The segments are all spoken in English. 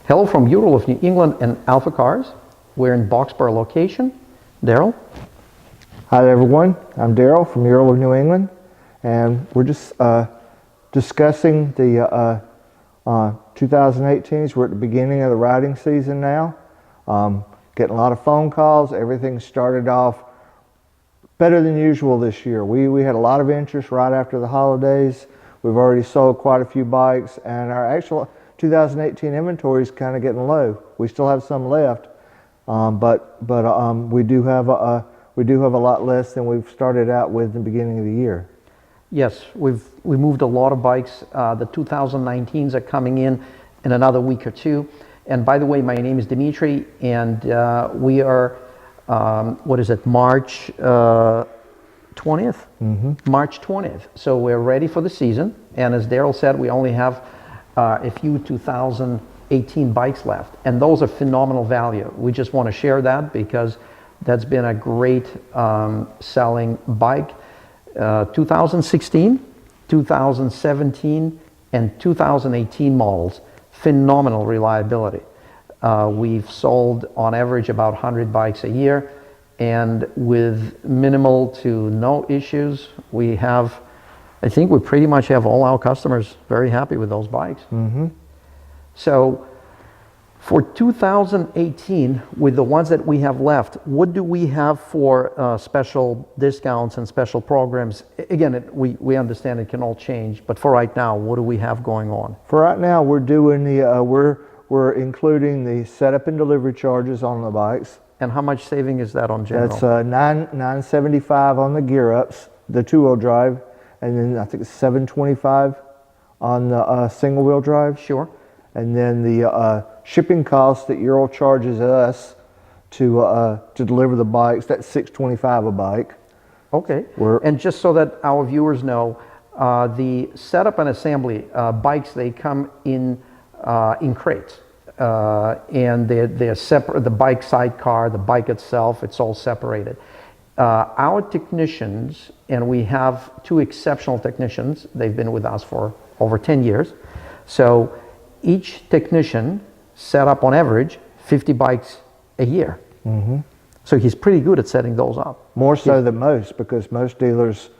Hello from Ural of New England and AlphaCars. We're in Boxborough location. Daryl? Hi everyone, I'm Daryl from Ural of New England, and we're just discussing the 2018s. We're at the beginning of the riding season now. Getting a lot of phone calls. Everything started off better than usual this year. We had a lot of interest right after the holidays. We've already sold quite a few bikes, and our actual 2018 inventory is kind of getting low. We still have some left, but we do have a lot less than we've started out with in the beginning of the year. Yes, we moved a lot of bikes. The 2019s are coming in another week or two. And by the way, my name is Dimitri, and we are, March 20th? Mm-hmm. March 20th. So we're ready for the season. And as Daryl said, we only have a few 2018 bikes left. And those are phenomenal value. We just want to share that because that's been a great selling bike. 2016, 2017, and 2018 models. Phenomenal reliability. We've sold on average about 100 bikes a year, and with minimal to no issues, I think we pretty much have all our customers very happy with those bikes. Mm-hmm. So for 2018, with the ones that we have left, what do we have for special discounts and special programs? Again, we understand it can all change, but for right now, what do we have going on? For right now, we're doing the we're including the setup and delivery charges on the bikes. And how much saving is that on general? That's $975 on the gear ups, the two-wheel drive, and then I think it's $725 on the single wheel drive. Sure. And then the shipping cost that Ural charges us to deliver the bikes, that's $625 a bike. Okay. And just so that our viewers know, the setup and assembly bikes, they come in crates, and they're separate. The bike sidecar, the bike itself, it's all separated. Our technicians, and we have two exceptional technicians, they've been with us for over 10 years. So each technician set up on average 50 bikes a year. Mm-hmm. So he's pretty good at setting those up. More so than most, because most dealers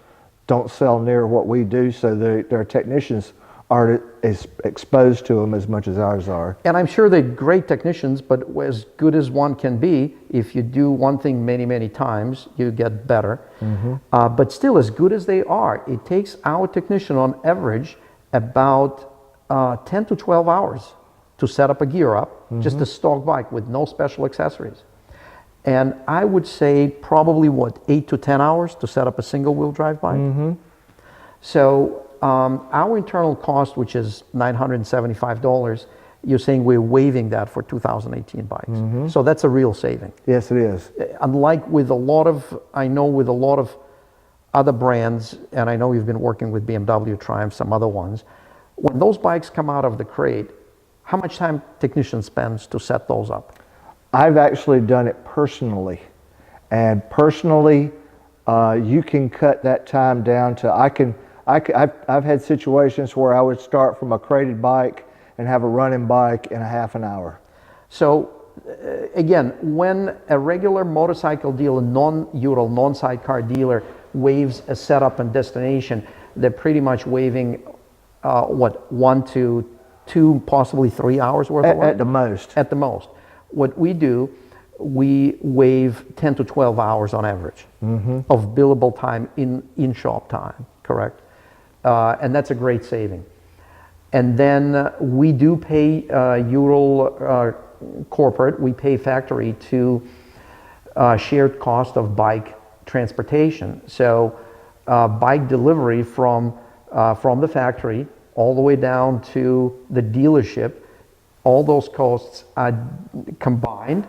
don't sell near what we do, so their technicians aren't as exposed to them as much as ours are. And I'm sure they're great technicians, but as good as one can be, if you do one thing many, many times, you get better. Mm-hmm. But still, as good as they are, it takes our technician on average about 10 to 12 hours to set up a gear up, mm-hmm. just a stock bike with no special accessories. And I would say probably 8 to 10 hours to set up a single wheel drive bike. Mm-hmm. So our internal cost, which is $975, you're saying we're waiving that for 2018 bikes. Mm-hmm. So that's a real saving. Yes, it is. Unlike with a lot of other brands, and I know you've been working with BMW, Triumph, some other ones, when those bikes come out of the crate, how much time technician spends to set those up? I've actually done it personally, and personally, you can cut that time down to I've had situations where I would start from a crated bike and have a running bike in a half an hour. So again, when a regular motorcycle dealer, non-Ural, non-sidecar dealer waives a setup and destination, they're pretty much waiving 1 to 2, possibly 3 hours worth of work? At the most. At the most. What we do, we waive 10 to 12 hours on average, mm-hmm. of billable time in shop time, correct? And that's a great saving. And then we do pay Ural corporate, we pay factory to shared cost of bike transportation. So bike delivery from the factory all the way down to the dealership, all those costs are combined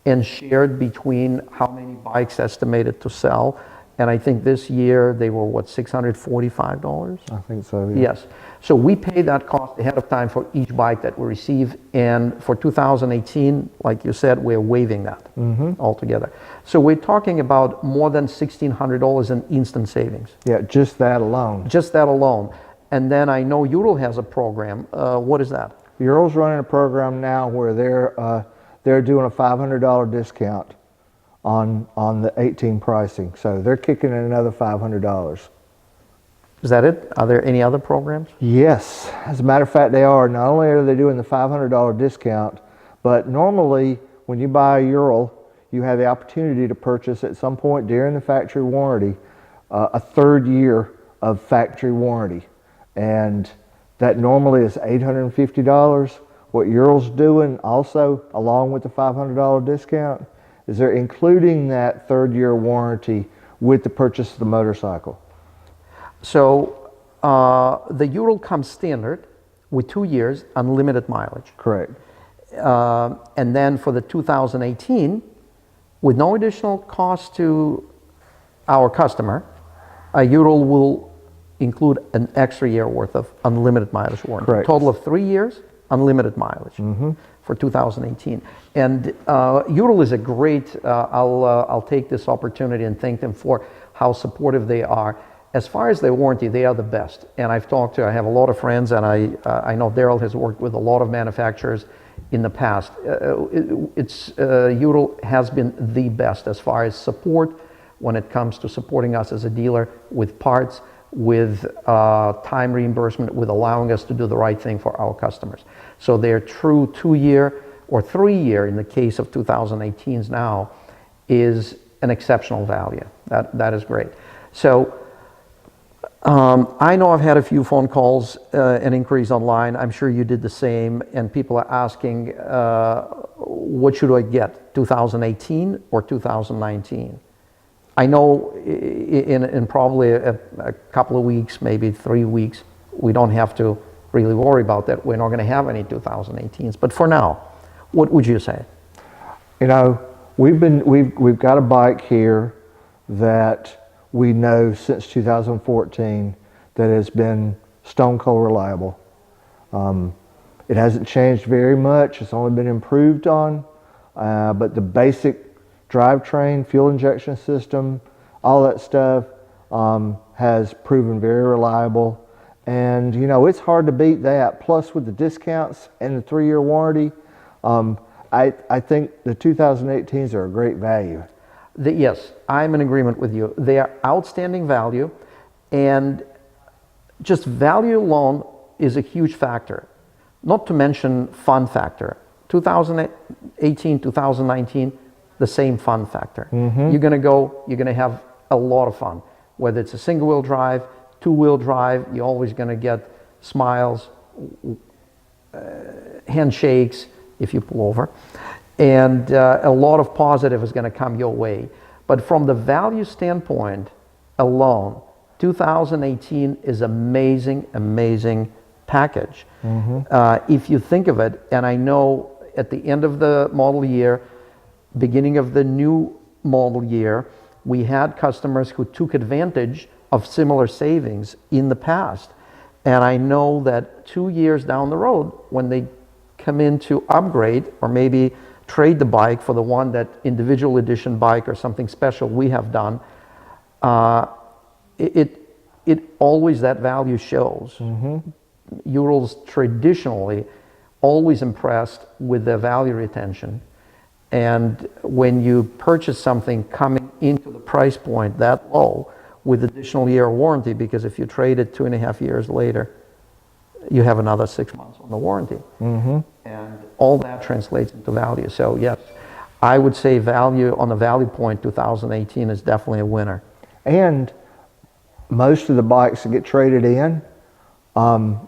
and shared between how many bikes estimated to sell. And I think this year they were, $645? I think so, yeah. Yes. So we pay that cost ahead of time for each bike that we receive. And for 2018, like you said, we're waiving that, mm-hmm. altogether. So we're talking about more than $1,600 in instant savings. Yeah, just that alone. Just that alone. And then I know Ural has a program. What is that? Ural's running a program now where they're doing a $500 discount on the 18 pricing. So they're kicking in another $500. Is that it? Are there any other programs? Yes, as a matter of fact, they are. Not only are they doing the $500 discount, but normally when you buy a Ural, you have the opportunity to purchase at some point during the factory warranty a third year of factory warranty. And that normally is $850. What Ural's doing also, along with the $500 discount, is they're including that third year warranty with the purchase of the motorcycle. So the Ural comes standard with 2 years, unlimited mileage. Correct. And then for the 2018, with no additional cost to our customer, a Ural will include an extra year worth of unlimited mileage warranty. Correct. Total of 3 years, unlimited mileage for 2018. And Ural is a great, I'll take this opportunity and thank them for how supportive they are. As far as their warranty, they are the best. And I have a lot of friends, and I know Daryl has worked with a lot of manufacturers in the past. Ural has been the best as far as support when it comes to supporting us as a dealer with parts, with time reimbursement, with allowing us to do the right thing for our customers. So their true 2 year or 3 year in the case of 2018s now is an exceptional value. That is great. So I know I've had a few phone calls and inquiries online. I'm sure you did the same, and people are asking, what should I get, 2018 or 2019? I know in probably a couple of weeks, maybe 3 weeks, we don't have to really worry about that. We're not going to have any 2018s. But for now, what would you say? You know, we've got a bike here that we know since 2014 that has been stone cold reliable. It hasn't changed very much. It's only been improved on, but the basic drivetrain, fuel injection system, all that stuff has proven very reliable. And you know, it's hard to beat that. Plus with the discounts and the 3 year warranty, I think the 2018s are a great value. Yes, I'm in agreement with you. They are outstanding value, and just value alone is a huge factor, not to mention fun factor. 2018, 2019, the same fun factor. You're going to have a lot of fun, whether it's a single wheel drive, 2-wheel drive, you're always going to get smiles, handshakes if you pull over. And a lot of positive is going to come your way. But from the value standpoint alone, 2018 is amazing, amazing package. If you think of it, and I know at the end of the model year, beginning of the new model year, we had customers who took advantage of similar savings in the past. And I know that 2 years down the road, when they come in to upgrade or maybe trade the bike for the one, that individual edition bike or something special we have done, it always, that value shows. Ural's traditionally always impressed with the value retention, and when you purchase something coming into the price point that low with additional year warranty, because if you trade it 2.5 years later, you have another 6 months on the warranty. And all that translates into value. So yes, I would say value, on the value point, 2018 is definitely a winner. And most of the bikes that get traded in,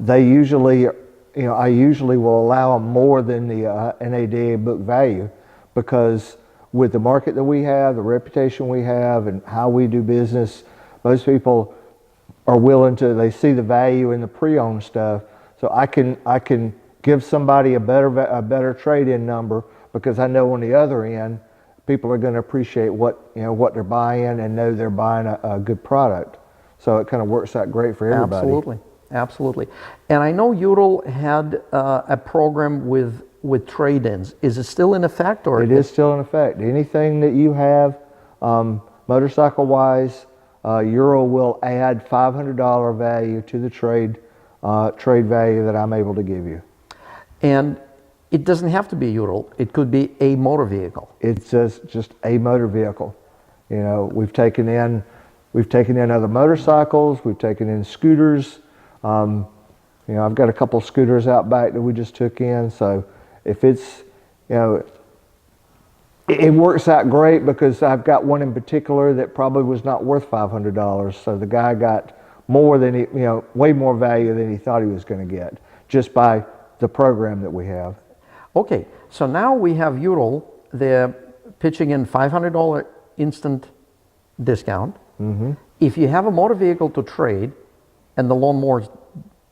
they usually, I usually will allow them more than the NADA book value, because with the market that we have, the reputation we have, and how we do business, most people are willing to, they see the value in the pre-owned stuff. So I can give somebody a better trade-in number, because I know on the other end, people are going to appreciate what they're buying and know they're buying a good product. So it kind of works out great for everybody. Absolutely, absolutely. And I know Ural had a program with trade-ins. Is it still in effect, or? It is still in effect. Anything that you have, motorcycle-wise, Ural will add $500 value to the trade value that I'm able to give you. And it doesn't have to be a Ural. It could be a motor vehicle. It's just a motor vehicle. You know, we've taken in other motorcycles, we've taken in scooters. You know, I've got a couple scooters out back that we just took in. So if it's, you know, it works out great because I've got one in particular that probably was not worth $500. So the guy got more than he, you know, way more value than he thought he was going to get just by the program that we have. Okay, so now we have Ural. They're pitching in $500 instant discount. Mm-hmm. If you have a motor vehicle to trade and the lawnmower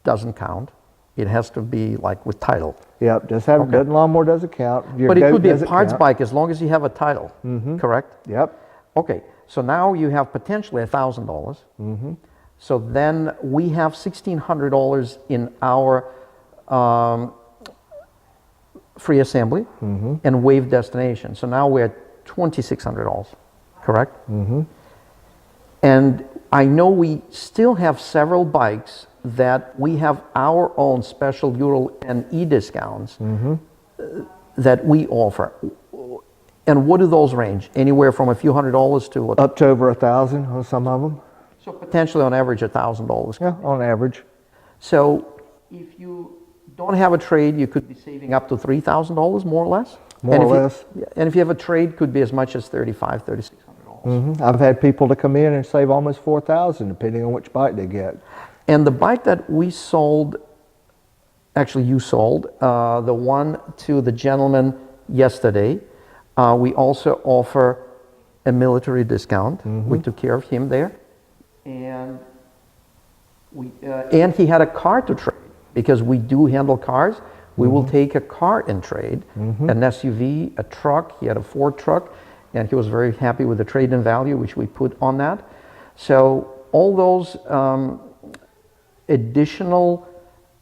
doesn't count, it has to be like with title. Yep, lawnmower doesn't count. Your But it goat could be a doesn't parts count. bike as long as you have a title, correct? Yep. Okay, so now you have potentially $1,000. Mm-hmm. So then we have $1,600 in our free assembly and wave destination. So now we're at $2,600, correct? Mm-hmm. And I know we still have several bikes that we have our own special Ural and e-discounts that we offer. And what do those range? Anywhere from a few $100s to what? Up to over 1,000 on some of them. So potentially on average $1,000. Yeah, on average. So if you don't have a trade, you could be saving up to $3,000 more or less. More or less. And if you have a trade, could be as much as $3,500, $3,600. Mm-hmm. I've had people to come in and save almost $4,000 depending on which bike they get. And the bike that we sold, actually you sold, the one to the gentleman yesterday, we also offer a military discount. We took care of him there. And and he had a car to trade because we do handle cars. We will take a car in trade, an SUV, a truck. He had a Ford truck, and he was very happy with the trade-in value which we put on that. So all those additional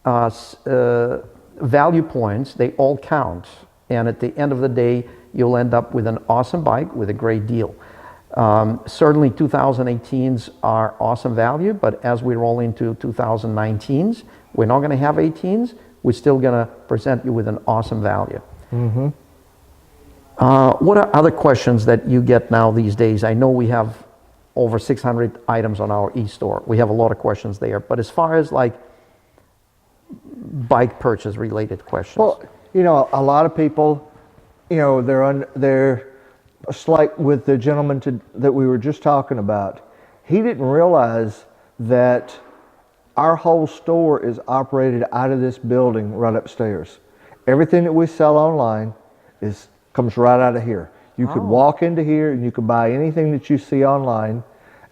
value points, they all count. And at the end of the day, you'll end up with an awesome bike with a great deal. Certainly 2018s are awesome value, but as we roll into 2019s, we're not going to have 18s. We're still going to present you with an awesome value. What are other questions that you get now these days? I know we have over 600 items on our e-store. We have a lot of questions there. But as far as like bike purchase related questions. Well, you know, a lot of people, you know, they're it's like with the gentleman that we were just talking about. He didn't realize that our whole store is operated out of this building right upstairs. Everything that we sell online comes right out of here. You could walk into here and you could buy anything that you see online.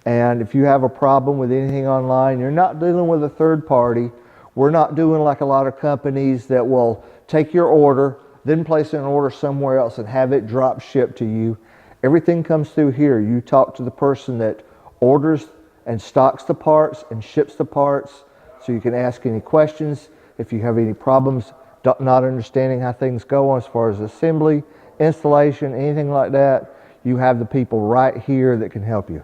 And if you have a problem with anything online, you're not dealing with a third party. We're not doing like a lot of companies that will take your order, then place an order somewhere else and have it drop shipped to you. Everything comes through here. You talk to the person that orders and stocks the parts and ships the parts, so you can ask any questions. If you have any problems not understanding how things go as far as assembly, installation, anything like that, you have the people right here that can help you.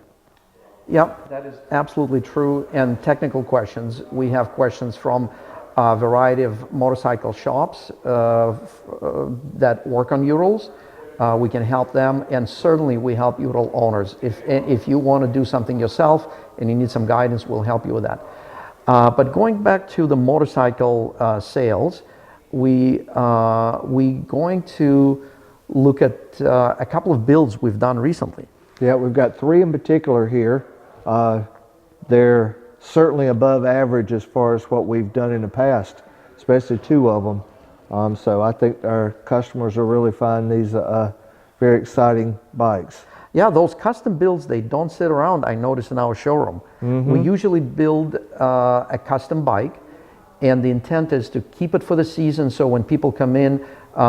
Yep, that is absolutely true. And technical questions, we have questions from a variety of motorcycle shops that work on Urals. We can help them, and certainly we help Ural owners. If you want to do something yourself and you need some guidance, we'll help you with that. But going back to the motorcycle sales, we going to look at a couple of builds we've done recently. Yeah, we've got 3 in particular here. They're certainly above average as far as what we've done in the past, especially 2 of them. So I think our customers will really find these very exciting bikes. Yeah, those custom builds, they don't sit around, I noticed in our showroom. We usually build a custom bike, and the intent is to keep it for the season, so when people come in,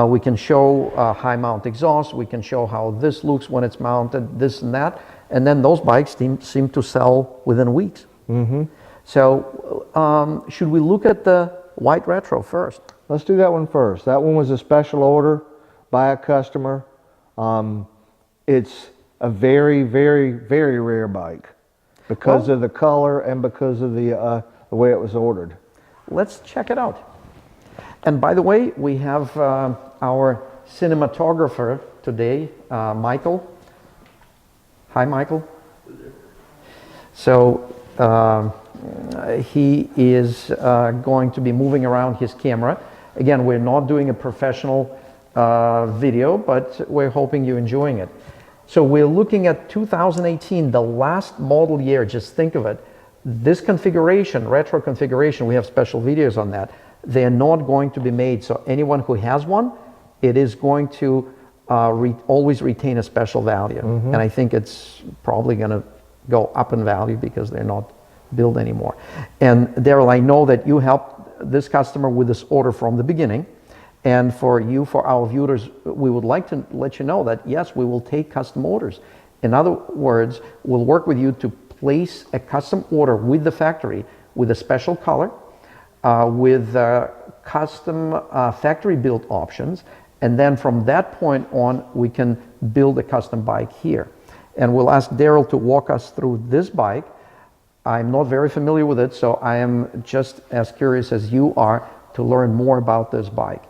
we can show high mount exhaust, we can show how this looks when it's mounted, this and that, and then those bikes seem to sell within weeks. So should we look at the white retro first? Let's do that one first. That one was a special order by a customer. It's a very, very, very rare bike because of the color and because of the way it was ordered. Let's check it out. And by the way, we have our cinematographer today, Michael. Hi, Michael. So he is going to be moving around his camera. Again, we're not doing a professional video, but we're hoping you're enjoying it. So we're looking at 2018, the last model year. Just think of it. This configuration, retro configuration, we have special videos on that. They're not going to be made. So anyone who has one, it is going to always retain a special value. And I think it's probably going to go up in value because they're not built anymore. And Daryl, I know that you helped this customer with this order from the beginning. And for our viewers, we would like to let you know that yes, we will take custom orders. In other words, we'll work with you to place a custom order with the factory with a special color, with custom factory built options. And then from that point on, we can build a custom bike here. And we'll ask Daryl to walk us through this bike. I'm not very familiar with it, so I am just as curious as you are to learn more about this bike.